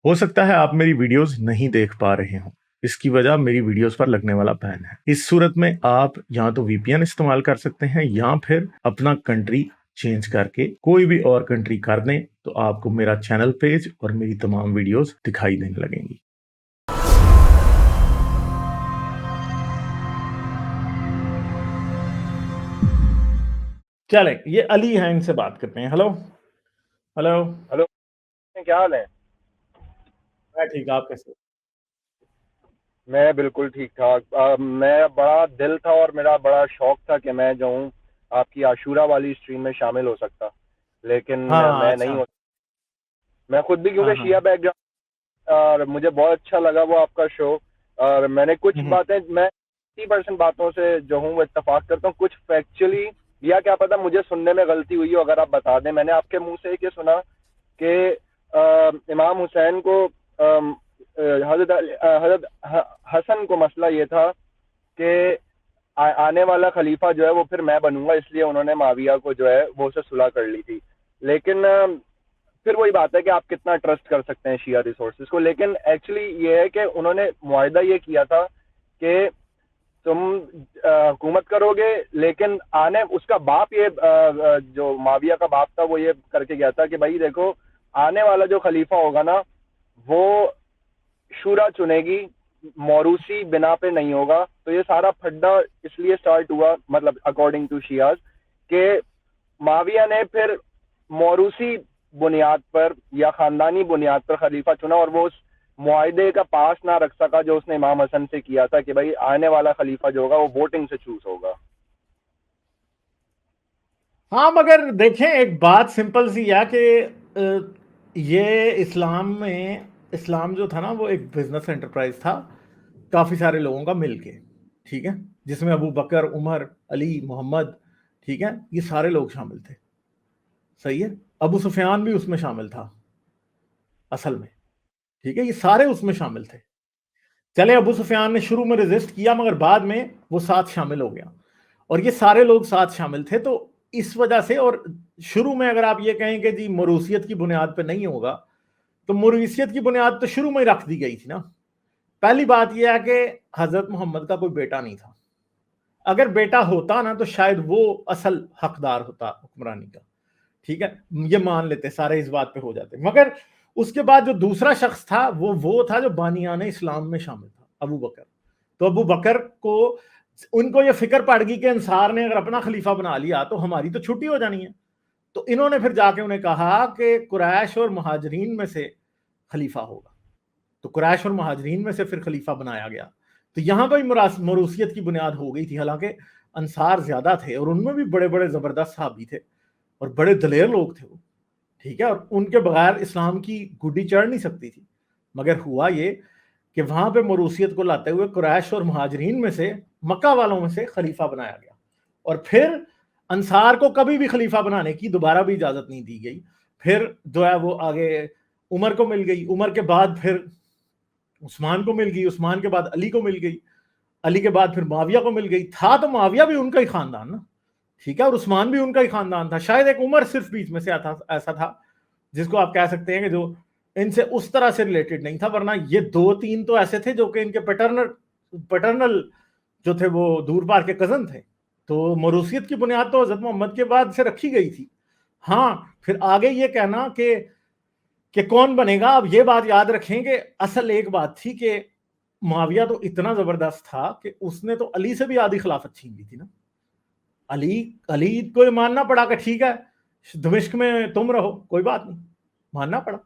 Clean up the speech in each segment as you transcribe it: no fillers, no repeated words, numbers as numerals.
ہو سکتا ہے آپ میری ویڈیوز نہیں دیکھ پا رہے ہوں، اس کی وجہ میری ویڈیوز پر لگنے والا بین ہے۔ اس صورت میں آپ یا تو وی پی این استعمال کر سکتے ہیں یا پھر اپنا کنٹری چینج کر کے کوئی بھی اور کنٹری کر دیں تو آپ کو میرا چینل پیج اور میری تمام ویڈیوز دکھائی دینے لگیں گی۔ چلیں یہ علی ہیں، ان سے بات کرتے ہیں۔ ہلو ہلو ہلو، کیا حال ہے؟ میں ٹھیک، آپ کیسے؟ میں بالکل ٹھیک ٹھاک۔ میں بڑا دل تھا اور میرا بڑا شوق تھا کہ میں جو ہوں آپ کی عاشورہ والی اسٹریم میں شامل ہو سکتا، لیکن ہاں میں نہیں اچھا، ہو۔ میں خود بھی ہاں کیونکہ ہاں شیعہ بیک گراؤنڈ، اور مجھے بہت اچھا لگا وہ آپ کا شو، اور میں نے کچھ باتیں، میں 80% باتوں سے جو ہوں وہ اتفاق کرتا ہوں، کچھ فیکچولی یا کیا پتہ مجھے سننے میں غلطی ہوئی ہو، اگر آپ بتا دیں۔ میں نے آپ کے منہ سے یہ سنا کہ امام حسین کو حضرت حسن کو مسئلہ یہ تھا کہ آنے والا خلیفہ جو ہے وہ پھر میں بنوں گا، اس لیے انہوں نے معاویہ کو جو ہے وہ سے صلح کر لی تھی۔ لیکن پھر وہی بات ہے کہ آپ کتنا ٹرسٹ کر سکتے ہیں شیعہ ریسورسز کو۔ لیکن ایکچولی یہ ہے کہ انہوں نے معاہدہ یہ کیا تھا کہ تم حکومت کرو گے، لیکن آنے اس کا باپ، یہ جو معاویہ کا باپ تھا وہ یہ کر کے گیا تھا کہ بھائی دیکھو، آنے والا جو خلیفہ ہوگا نا وہ شورا چنے گی، موروثی بنا پہ نہیں ہوگا۔ تو یہ سارا پھڈا اس لیے سٹارٹ ہوا، مطلب اکارڈنگ ٹو شیعاز، کہ معاویہ نے پھر موروثی بنیاد پر یا خاندانی بنیاد پر خلیفہ چنا، اور وہ اس معاہدے کا پاس نہ رکھ سکا جو اس نے امام حسن سے کیا تھا کہ بھائی آنے والا خلیفہ جو ہوگا وہ ووٹنگ سے چوز ہوگا۔ ہاں مگر دیکھیں ایک بات سمپل سی ہے کہ یہ اسلام میں، اسلام جو تھا نا وہ ایک بزنس انٹرپرائز تھا کافی سارے لوگوں کا مل کے، ٹھیک ہے، جس میں ابو بکر، عمر، علی، محمد، ٹھیک ہے، یہ سارے لوگ شامل تھے، صحیح ہے۔ ابو سفیان بھی اس میں شامل تھا اصل میں، ٹھیک ہے، یہ سارے اس میں شامل تھے۔ چلے ابو سفیان نے شروع میں ریزسٹ کیا مگر بعد میں وہ ساتھ شامل ہو گیا، اور یہ سارے لوگ ساتھ شامل تھے۔ تو اس وجہ سے، اور شروع میں اگر آپ یہ کہیں کہ جی موروثیت کی بنیاد پہ نہیں ہوگا، تو موروثیت کی بنیاد تو شروع میں ہی رکھ دی گئی تھی نا۔ پہلی بات یہ ہے کہ حضرت محمد کا کوئی بیٹا نہیں تھا، اگر بیٹا ہوتا نا تو شاید وہ اصل حقدار ہوتا حکمرانی کا، ٹھیک ہے، یہ مان لیتے سارے، اس بات پہ ہو جاتے۔ مگر اس کے بعد جو دوسرا شخص تھا وہ تھا جو بانیان اسلام میں شامل تھا، ابو بکر۔ تو ابو بکر کو، ان کو یہ فکر پڑ گئی کہ انصار نے اگر اپنا خلیفہ بنا لیا تو ہماری تو چھٹی ہو جانی ہے، تو انہوں نے پھر جا کے انہیں کہا کہ قریش اور مہاجرین میں سے خلیفہ ہوگا، تو قریش اور مہاجرین میں سے پھر خلیفہ بنایا گیا۔ تو یہاں پہ موروثیت کی بنیاد ہو گئی تھی، حالانکہ انصار زیادہ تھے اور ان میں بھی بڑے بڑے زبردست صحابی تھے اور بڑے دلیر لوگ تھے وہ، ٹھیک ہے، اور ان کے بغیر اسلام کی گڈی چڑھ نہیں سکتی تھی۔ مگر ہوا یہ کہ وہاں پہ موروثیت کو لاتے ہوئے قریش اور مہاجرین میں سے، مکہ والوں میں سے خلیفہ بنایا گیا، اور پھر انصار کو کبھی بھی خلیفہ بنانے کی دوبارہ بھی اجازت نہیں دی گئی۔ پھر جو ہے وہ آگے عمر کو مل گئی، عمر کے بعد پھر عثمان کو مل گئی، عثمان کے بعد علی کو مل گئی، علی کے بعد پھر معاویہ کو مل گئی۔ تھا تو معاویہ بھی ان کا ہی خاندان نا، ٹھیک ہے، اور عثمان بھی ان کا ہی خاندان تھا، شاید ایک عمر صرف بیچ میں سے ایسا تھا جس کو آپ کہہ سکتے ہیں کہ جو ان سے اس طرح سے ریلیٹڈ نہیں تھا، ورنہ یہ دو تین تو ایسے تھے جو کہ ان کے پیٹرنل جو تھے وہ دور پار کے کزن تھے۔ تو موروثیت کی بنیاد تو حضرت محمد کے بعد سے رکھی گئی تھی۔ ہاں پھر آگے یہ کہنا کہ کون بنے گا، اب یہ بات یاد رکھیں کہ اصل ایک بات تھی کہ معاویہ تو اتنا زبردست تھا کہ اس نے تو علی سے بھی آدھی خلافت چھین لی تھی نا۔ علی کو یہ ماننا پڑا کہ ٹھیک ہے دمشق میں تم رہو، کوئی بات نہیں، ماننا پڑا،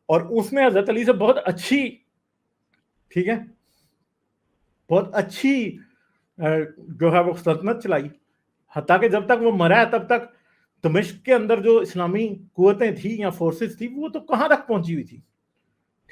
اور اس نے حضرت علی سے بہت اچھی، ٹھیک ہے، بہت اچھی جو ہے وہ سلطنت چلائی، حتیٰ کہ جب تک وہ مرا ہے تب تک دمشق کے اندر جو اسلامی قوتیں تھیں یا فورسز تھی وہ تو کہاں تک پہنچی ہوئی تھی،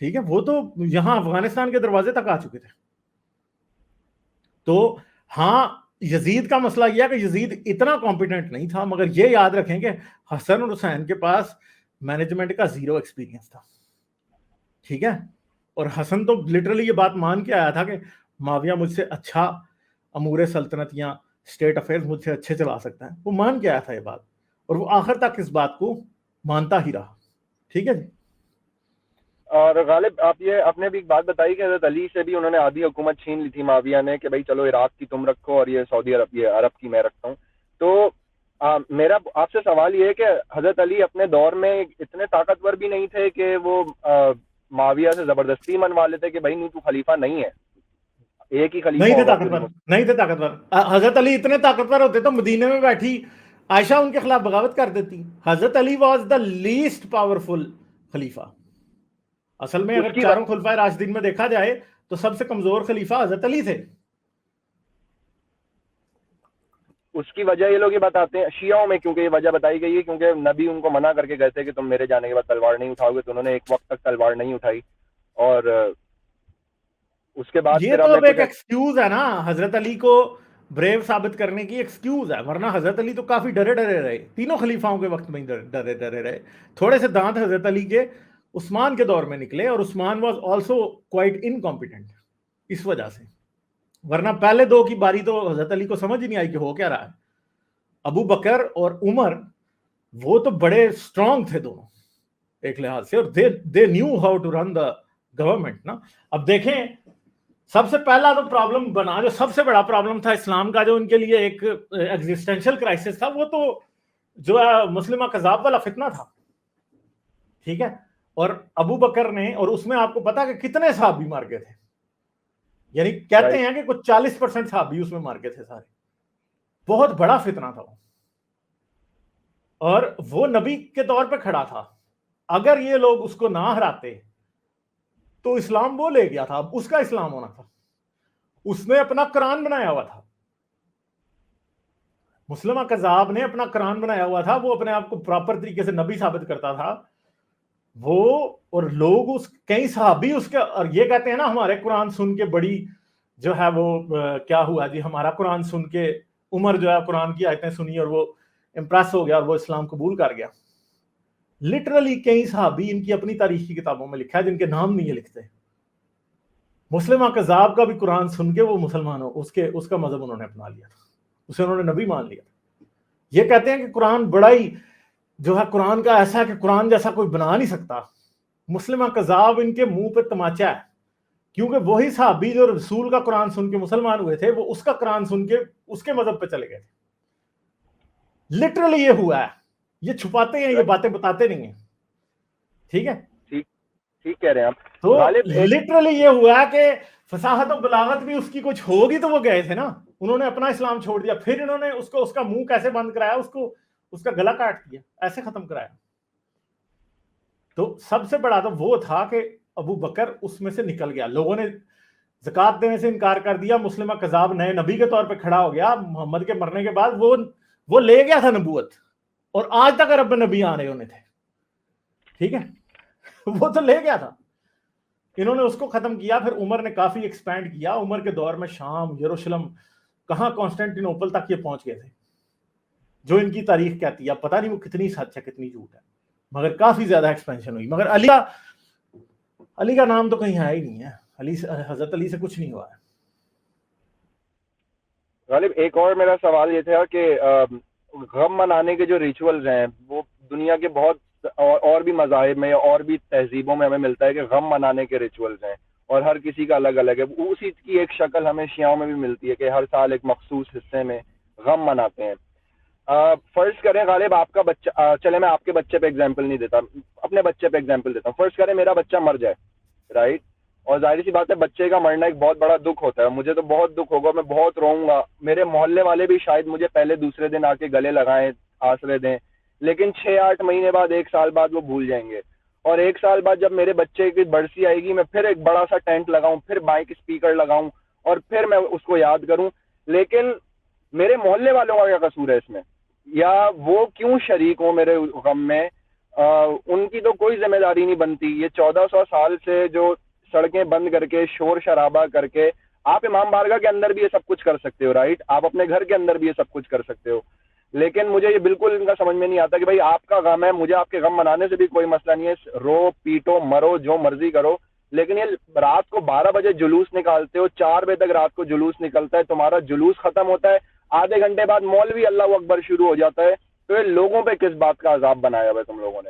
ٹھیک ہے، وہ تو یہاں افغانستان کے دروازے تک آ چکے تھے۔ تو ہاں یزید کا مسئلہ یہ ہے کہ یزید اتنا کمپیٹنٹ نہیں تھا، مگر یہ یاد رکھیں کہ حسن اور حسین کے پاس مینجمنٹ کا زیرو ایکسپیرینس تھا، ٹھیک ہے، اور حسن تو لٹرلی یہ بات مان کے آیا تھا کہ معاویہ مجھ سے اچھا امور سلطنت یا اسٹیٹ افیئرز مجھ سے اچھے چلا سکتا ہے، وہ مان کے آیا تھا یہ بات، اور وہ آخر تک اس بات کو مانتا ہی رہا، ٹھیک ہے جی۔ اور غالب آپ یہ آپ نے بھی ایک بات بتائی کہ حضرت علی سے بھی انہوں نے آدھی حکومت چھین لی تھی معاویہ نے کہ بھائی چلو عراق کی تم رکھو اور یہ سعودی عرب یہ عرب کی میں رکھتا ہوں. تو میرا آپ سے سوال یہ ہے کہ حضرت علی اپنے دور میں اتنے طاقتور بھی نہیں تھے کہ وہ معاویہ سے زبردستی منوا لیتے کہ بھائی نہیں تو خلیفہ نہیں ہے, ایک ہی خلیفہ نہیں تھے ہوگا طاقتور, نہیں تھے طاقتور. حضرت علی اتنے طاقتور ہوتے تو مدینے میں بیٹھی عائشہ ان کے خلاف بغاوت کر دیتی. حضرت علی واز دا لیسٹ پاورفل خلیفہ. اصل میں اس اگر کی چاروں خلفائے راشدین میں دیکھا جائے تو سب سے کمزور خلیفہ حضرت علی تھے. اس کی وجہ یہ لوگ یہ بتاتے ہیں شیعوں میں, کیونکہ یہ وجہ بتائی گئی ہے کیونکہ نبی ان کو منع کر کے گئے تھے کہ تم میرے جانے کے بعد تلوار نہیں اٹھاؤ گے, تو انہوں نے ایک وقت تک تلوار نہیں اٹھائی اور اس کے بعد یہ پھر تو ہمیں اب کچھ ایک ایکسکیوز ہے نا حضرت علی کو بریو ثابت کرنے کی ایکسکیوز ہے, ورنہ حضرت علی تو کافی ڈرے ڈرے رہے, تینوں خلیفاؤں کے وقت میں ڈرے ڈرے رہے. تھوڑے سے دانت حضرت علی کے عثمان کے دور میں نکلے, اور عثمان واز آلسو کوائٹ انکمپیٹنٹ اس وجہ سے, ورنہ پہلے دو کی باری تو حضرت علی کو سمجھ ہی نہیں آئی کہ ہو کیا رہا ہے. ابو بکر اور عمر وہ تو بڑے اسٹرانگ تھے دونوں ایک لحاظ سے, اور they knew how to run the government نا. اب دیکھیں سب سے پہلا تو پرابلم بنا, جو سب سے بڑا پرابلم تھا اسلام کا, جو ان کے لیے ایک ایگزسٹینشل کرائسس تھا, وہ تو جو ہے مسلمہ کذاب والا فتنہ تھا. ٹھیک ہے, اور ابو بکر نے, اور اس میں آپ کو پتا کہ کتنے صحابی مار گئے تھے, یعنی کہتے ہیں کہ کچھ 40% صحابی اس میں مار گئے تھے سارے. بہت بڑا فتنہ تھا وہ, اور وہ نبی کے طور پہ کھڑا تھا. اگر یہ لوگ اس کو نہ ہراتے تو اسلام وہ لے گیا تھا, اب اس کا اسلام ہونا تھا. اس نے اپنا قرآن بنایا ہوا تھا, مسلمہ کذاب نے اپنا قرآن بنایا ہوا تھا, وہ اپنے آپ کو پراپر طریقے سے نبی ثابت کرتا تھا وہ, اور لوگ اس کئی صحابی اس کے, اور یہ کہتے ہیں نا ہمارے قرآن سن کے بڑی جو ہے وہ کیا ہوا جی, ہمارا قرآن سن کے عمر جو ہے قرآن کی آیتیں سنی اور وہ امپریس ہو گیا اور وہ اسلام قبول کر گیا. لٹرلی کئی صحابی ان کی اپنی تاریخی کتابوں میں لکھا ہے جن کے نام نہیں لکھتے. مسلمہ کذاب کا بھی قرآن سن کے وہ مسلمان ہو, اس کا مذہب انہوں نے اپنا لیا تھا, اسے انہوں نے نبی مان لیا. یہ کہتے ہیں کہ قرآن بڑا ہی جو ہے قرآن کا ایسا ہے کہ قرآن جیسا کوئی بنا نہیں سکتا. مسلمہ کذاب ان کے منہ پہ تماچا ہے, کیونکہ وہی صحابی جو رسول کا قرآن سن کے مسلمان ہوئے تھے, وہ اس کا قرآن سن کے اس کے مذہب پہ چلے گئے تھے. لٹرلی یہ ہوا ہے, یہ چھپاتے ہیں, یہ باتیں بتاتے نہیں ہیں. ٹھیک ہے, ٹھیک کہہ رہے ہیں آپ. تو غالب لٹرلی یہ ہوا کہ فصاحت و بلاغت بھی اس کی کچھ ہوگی تو وہ گئے تھے نا, انہوں نے اپنا اسلام چھوڑ دیا, پھر انہوں نے اس کا منہ کیسے بند کرایا, اس کا گلا کاٹ دیا, ایسے ختم کرایا. تو سب سے بڑا تو وہ تھا کہ ابو بکر اس میں سے نکل گیا, لوگوں نے زکات دینے سے انکار کر دیا, مسلمہ کذاب نئے نبی کے طور پہ کھڑا ہو گیا. محمد کے مرنے کے بعد وہ لے گیا تھا نبوت, اور آج تک عرب نبی آنے ہونے تھے. ٹھیک ہے, وہ تو لے گیا تھا, انہوں نے اس کو ختم کیا. پھر عمر نے کافی ایکسپینڈ کیا, عمر کے دور میں شام, یروشلم, کہاں کانسٹینٹینوپل تک یہ پہنچ گئے تھے, جو ان کی تاریخ کہتی ہے. اب پتہ نہیں وہ کتنی سچ ہے کتنی جھوٹ ہے, مگر کافی زیادہ ایکسپینشن ہوئی. مگر علی کا نام تو کہیں ہے ہی نہیں ہے, حضرت علی سے کچھ نہیں ہوا ہے. غالب ایک اور میرا سوال یہ تھا کہ غم منانے کے جو ریچولز ہیں وہ دنیا کے بہت اور بھی مذاہب میں اور بھی تہذیبوں میں ہمیں ملتا ہے کہ غم منانے کے ریچولز ہیں, اور ہر کسی کا الگ الگ ہے. اسی کی ایک شکل ہمیں شیعوں میں بھی ملتی ہے کہ ہر سال ایک مخصوص حصے میں غم مناتے ہیں. فرض کریں غالب آپ کا بچہ, چلے میں آپ کے بچے پہ ایگزامپل نہیں دیتا, اپنے بچے پہ ایگزامپل دیتا ہوں. فرض کریں میرا بچہ مر جائے, رائٹ, اور ظاہر سی بات ہے بچے کا مرنا ایک بہت بڑا دکھ ہوتا ہے. مجھے تو بہت دکھ ہوگا, میں بہت روؤں گا. میرے محلے والے بھی شاید مجھے پہلے دوسرے دن آ کے گلے لگائیں, آسرے دیں, لیکن 6-8 مہینے بعد, 1 سال بعد وہ بھول جائیں گے. اور 1 سال بعد جب میرے بچے کی برسی آئے گی, میں پھر ایک بڑا سا ٹینٹ لگاؤں, پھر مائک اسپیکر لگاؤں, اور پھر میں اس کو یاد کروں. لیکن میرے محلے والوں کا کیا قصور ہے اس میں, یا وہ کیوں شریک ہوں میرے غم میں؟ ان کی تو کوئی ذمہ داری نہیں بنتی. یہ 1400 سال سے جو سڑکیں بند کر کے, شور شرابہ کر کے, آپ امام بارگاہ کے اندر بھی یہ سب کچھ کر سکتے ہو, رائٹ, آپ اپنے گھر کے اندر بھی یہ سب کچھ کر سکتے ہو. لیکن مجھے یہ بالکل ان کا سمجھ میں نہیں آتا کہ بھائی آپ کا غم ہے, مجھے آپ کے غم منانے سے بھی کوئی مسئلہ نہیں ہے, رو پیٹو مرو جو مرضی کرو, لیکن یہ رات کو 12 بجے جلوس نکالتے ہو, 4 بجے تک رات کو جلوس نکلتا ہے, تمہارا جلوس ختم ہوتا ہے, آدھے گھنٹے بعد مولوی اللہ اکبر شروع ہو جاتا ہے. تو یہ لوگوں پہ کس بات کا عذاب بنایا ہوا ہے تم لوگوں نے؟